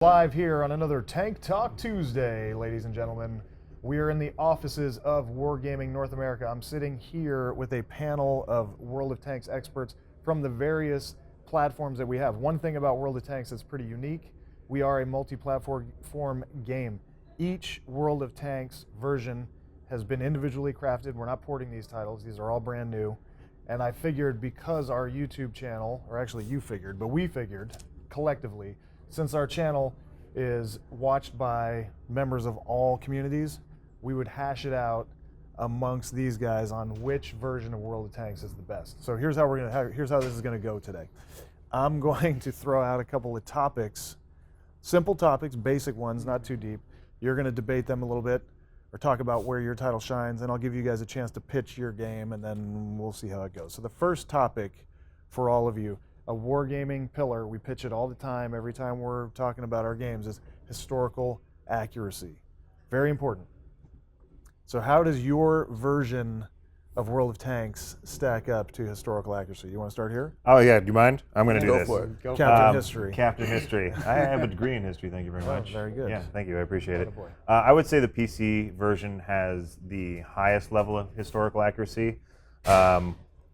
Live here on another Tank Talk Tuesday, ladies and gentlemen. We are in the offices of Wargaming North America. I'm sitting here with a panel of World of Tanks experts from the various platforms that we have. One thing about World of Tanks that's pretty unique, we are a multi-platform game. Each World of Tanks version has been individually crafted. We're not porting these titles. These are all brand new. And I figured because our YouTube channel, or actually you figured, but we figured collectively, since our channel is watched by members of all communities, we would hash it out amongst these guys on which version of World of Tanks is the best. So here's how this is going to go today. I'm going to throw out a couple of topics, simple topics, basic ones, not too deep. You're going to debate them a little bit or talk about where your title shines, and I'll give you guys a chance to pitch your game, and then we'll see how it goes. So the first topic for all of you, a wargaming pillar, we pitch it all the time, every time we're talking about our games, is historical accuracy. Very important. So how does your version of World of Tanks stack up to historical accuracy? You want to start here? Oh yeah, do you mind? I'm going to do Go this. for it. Go Captain History. Captain History. I have a degree in history, thank you very much. Very good. Yeah, thank you, I appreciate it. Attaboy. I would say the PC version has the highest level of historical accuracy.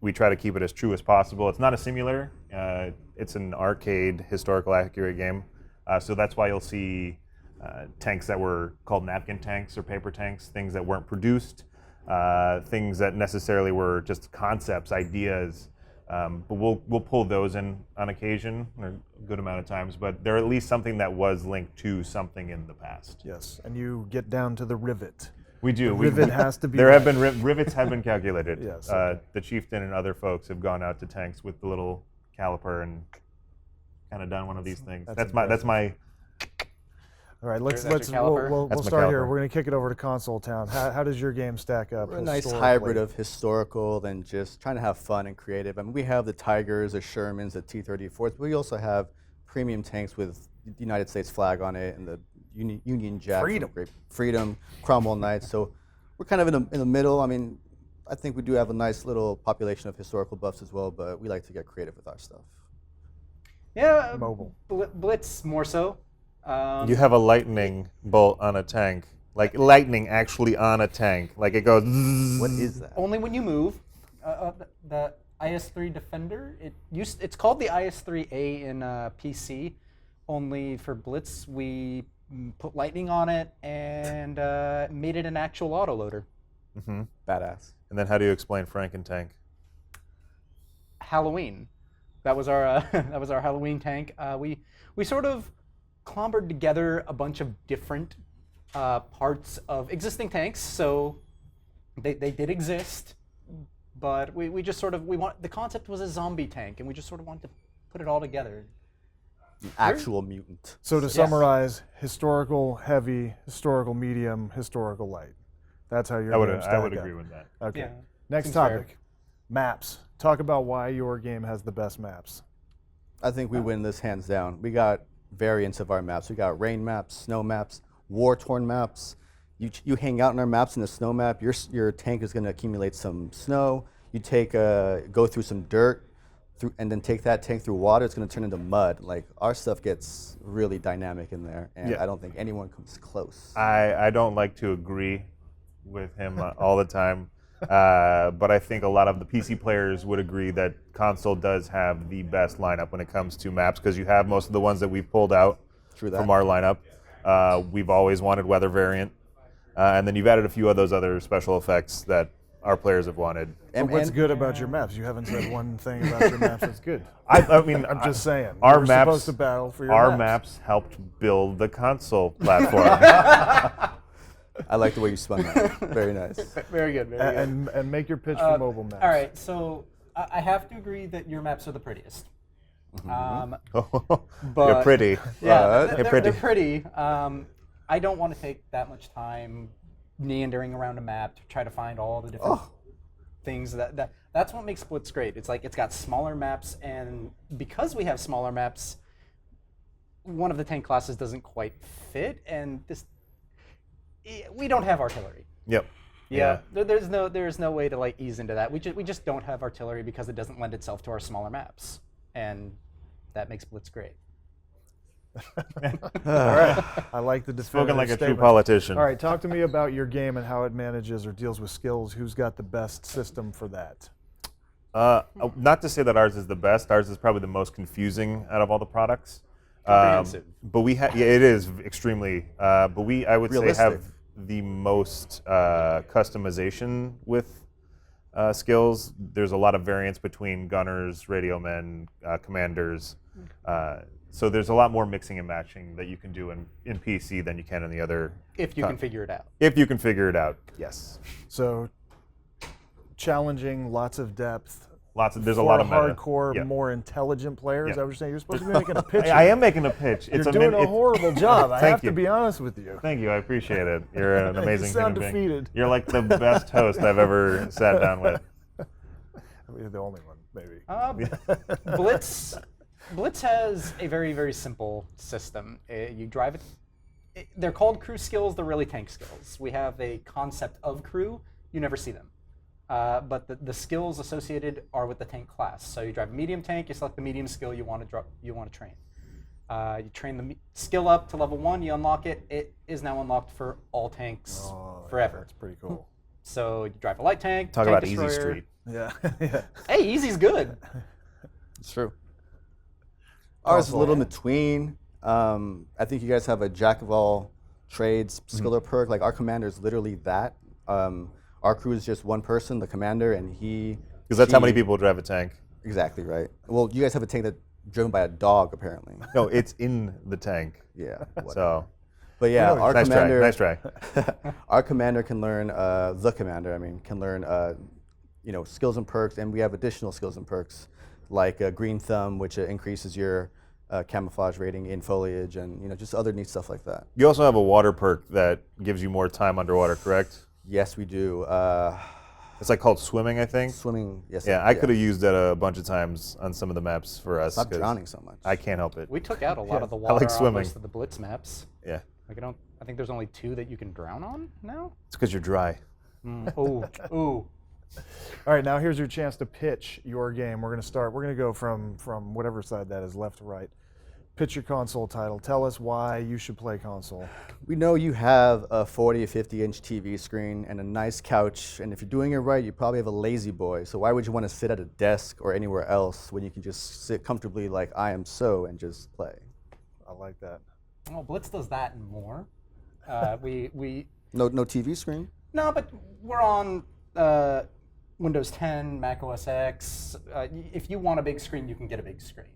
We try to keep it as true as possible. It's not a simulator. It's an arcade historical accurate game. So that's why you'll see tanks that were called napkin tanks or paper tanks, things that weren't produced, things that necessarily were just concepts, ideas. But we'll pull those in on occasion, or a good amount of times, but they're at least something that was linked to something in the past. Yes, and you get down to the rivet. We do. The rivet has to be There right. have been rivets have been calculated. Yes, okay. The chieftain and other folks have gone out to tanks with the little caliper and kind of done one of these things. That's my. All right, let's That's your caliper? we'll That's my start here. caliper. We're going to kick it over to Console Town. How does your game stack up? We're a nice historically? hybrid of historical and just trying to have fun and creative. I mean, we have the Tigers, the Shermans, the T-34s, but we also have premium tanks with the United States flag on it and the Union Jack. Freedom, Cromwell Knights. So we're kind of in the middle. I mean, I think we do have a nice little population of historical buffs as well, but we like to get creative with our stuff. Yeah, Mobile. Blitz more so. You have a lightning bolt on a tank, like lightning actually on a tank, like it goes. What is that? Only when you move. The IS-3 Defender. It's called the IS-3A in PC. Only for Blitz, we put lightning on it and made it an actual autoloader. Mm-hmm. Badass. And then how do you explain Franken-Tank? Halloween. That was our Halloween tank. We sort of clombered together a bunch of different parts of existing tanks. So they did exist, but we just sort of the concept was a zombie tank, and we just sort of wanted to put it all together. An actual mutant. So to summarize, historical heavy, historical medium, historical light. That's how your game stack I would up. agree with that. Okay. Yeah, Next seems topic. fair. Maps. Talk about why your game has the best maps. I think we win this hands down. We got variants of our maps. We got rain maps, snow maps, war-torn maps. You hang out in our maps in the snow map. Your tank is going to accumulate some snow. You go through some dirt, and then take that tank through water. It's going to turn into mud. Like, our stuff gets really dynamic in there, and Yeah. I don't think anyone comes close. I don't like to agree with him all the time, but I think a lot of the PC players would agree that console does have the best lineup when it comes to maps, because you have most of the ones that we've pulled out True that. from our lineup. We've always wanted weather variant, and then you've added a few of those other special effects that our players have wanted. And what's good about your maps? You haven't said one thing about your maps that's good. I mean, I'm just saying. Our We're maps, supposed to battle for your our maps. maps helped build the console platform. I like the way you spun that. Very nice. Very good. Very good. And make your pitch for mobile maps. All right, so I have to agree that your maps are the prettiest. But You're pretty. Yeah, You're they're pretty. I don't want to take that much time meandering around a map to try to find all the different things that's what makes Blitz great. It's like it's got smaller maps, and because we have smaller maps, one of the tank classes doesn't quite fit, and we don't have artillery. Yep. Yeah, there's no way to like ease into that. We just don't have artillery because it doesn't lend itself to our smaller maps, and that makes Blitz great. All right. I like the definitive Spoken like a true statement. politician. All right, talk to me about your game and how it manages or deals with skills. Who's got the best system for that? Not to say that ours is the best. Ours is probably the most confusing out of all the products. Comprehensive. But it is extremely. But I would say, Realistic. have the most customization with skills. There's a lot of variance between gunners, radio men, commanders. So there's a lot more mixing and matching that you can do in PC than you can in the other. If you can figure it out. If you can figure it out, yes. So challenging, lots of depth. There's a for lot of meta. hardcore, Yeah. more intelligent players. Yeah. Is that what you're saying? You're supposed to be making a pitch. I am making a pitch. You're doing a horrible job. I Thank have you. to be honest with you. Thank you. I appreciate it. You're an amazing You sound human being. defeated. You're like the best host I've ever sat down with. You're the only one, maybe. Blitz has a very, very simple system. You drive it. They're called crew skills. They're really tank skills. We have a concept of crew. You never see them. But the skills associated are with the tank class. So you drive a medium tank. You select the medium skill you want to train. You train the skill up to level 1. You unlock it. It is now unlocked for all tanks forever. That's pretty cool. So you drive a light tank. Talk tank about Easy destroyer. Street. Yeah. Yeah. Hey, easy's good. It's true. Ours is a little in Console. between. I think you guys have a jack of all trades skill or perk. Like our commander is literally that. Our crew is just one person, the commander, and he. Because that's how many she- people drive a tank. Exactly right. Well, you guys have a tank that's driven by a dog, apparently. No, it's in the tank. Yeah. whatever. So But yeah, our nice commander. try. Nice try. Our commander can learn. The commander, can learn. Skills and perks, and we have additional skills and perks, like Green Thumb, which increases your camouflage rating in foliage, and just other neat stuff like that. You also have a water perk that gives you more time underwater, correct? Yes, we do. It's like called swimming, I think. Swimming. Yes. Yeah, I could have used that a bunch of times on some of the maps for us. Stop 'cause drowning so much. I can't help it. We took out a lot of the I water like on swimming. most of the Blitz maps. Yeah, I think there's only 2 that you can drown on now. it's because you're dry. Ooh. All right, now here's your chance to pitch your game. We're going to go from whatever side that is, left to right. Pitch your console title. Tell us why you should play console. We know you have a 40 or 50-inch TV screen and a nice couch, and if you're doing it right, you probably have a lazy boy. So why would you want to sit at a desk or anywhere else when you can just sit comfortably like I am so and just play? I like that. Well, Blitz does that and more. We No TV screen? no, but we're on Windows 10, Mac OS X. If you want a big screen, you can get a big screen.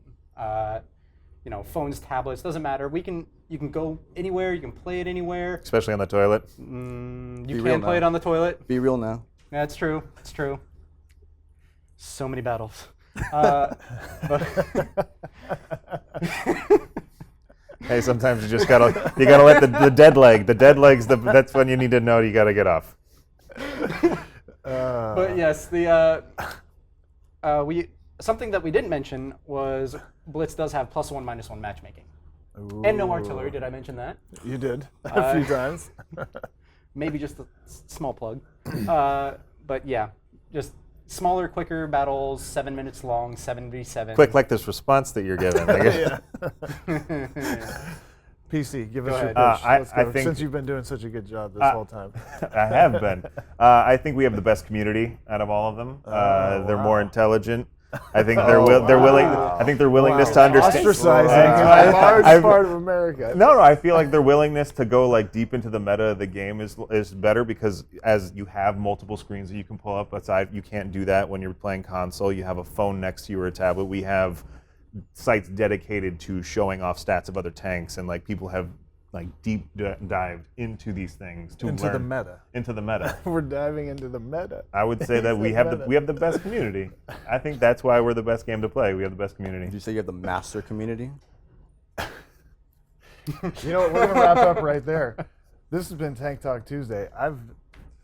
Phones, tablets, doesn't matter. You can go anywhere. You can play it anywhere. Especially on the toilet. You real can play now. it on the toilet. Be real now. That's true. It's true. So many battles. Hey, sometimes you just gotta let the dead leg. The dead legs. That's when you need to know you gotta get off. But yes, something that we didn't mention was Blitz does have +1, -1 matchmaking. And no artillery. Did I mention that? You did a few times. Maybe just a small plug. But yeah, just smaller, quicker battles, 7 minutes long, 7v7. Quick, like this response that you're giving. PC, give Go us your ahead. pitch. Let's I go, think- since you've been doing such a good job this whole time. I have been. I think we have the best community out of all of them. They're more intelligent. I think their willing. I think their willingness to understand. Ostracizing a large part of America. No, I feel like their willingness to go deep into the meta of the game is better because as you have multiple screens that you can pull up aside, you can't do that when you're playing console. You have a phone next to you or a tablet. We have sites dedicated to showing off stats of other tanks, and people have deep dived into these things to Into learn the meta. into the meta. We're diving into the meta. I would say that we have the best community. I think that's why we're the best game to play. We have the best Did community. you say you have the master community? You know what? We're gonna wrap up right there. This has been Tank Talk Tuesday.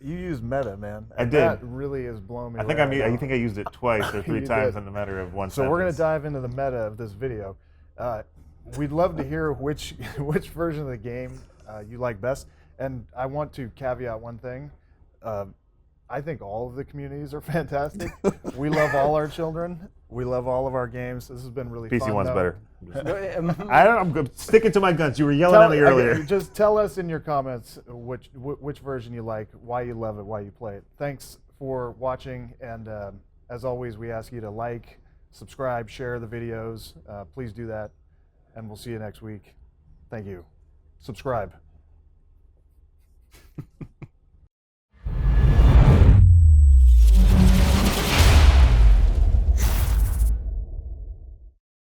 You used meta, man. I and did. That really is blowing me I think away. I think I used it twice or 3 You times did. in a matter of one So sentence. we're gonna dive into the meta of this video. We'd love to hear which version of the game you like best. And I want to caveat one thing. I think all of the communities are fantastic. We love all our children. We love all of our games. This has been really fun. PC one's though. better. I'm good. Sticking to my guns. You were yelling at me earlier. Just tell us in your comments which version you like, why you love it, why you play it. Thanks for watching, and as always, we ask you to like, subscribe, share the videos. Please do that, and we'll see you next week. Thank you. Subscribe.